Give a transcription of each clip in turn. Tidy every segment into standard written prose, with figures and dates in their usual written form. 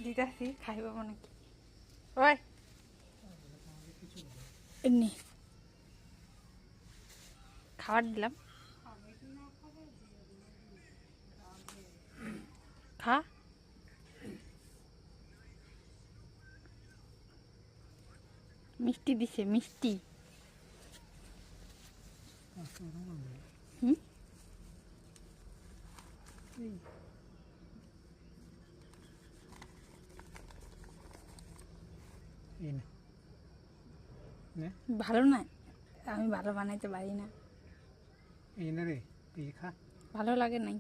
দিতাছি খাইব মনে কি ওই এমনি খাবার দিলাম খা মিষ্টি দিছে মিষ্টি হুম ভালো না আমি ভালো বানাইতে পারি না ভালো লাগে নাই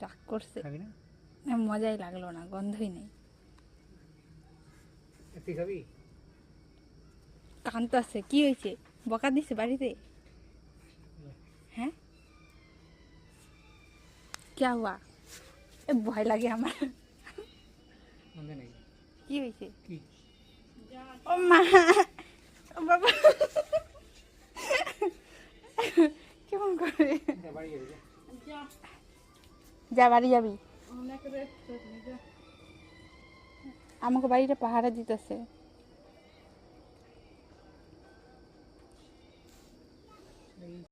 রাগ করছে মজাই লাগলো না গন্ধই নেই কাঁদতেছে কি হয়েছে বকা দিছে বাড়িতে হ্যাঁ क्या हुआ এ ভয় লাগে আমার কি হয়েছে ও মা ও বাবা কেমন করে যা বাড়ি যাবি আমাকে বাড়িটা পাহারা দিতেছে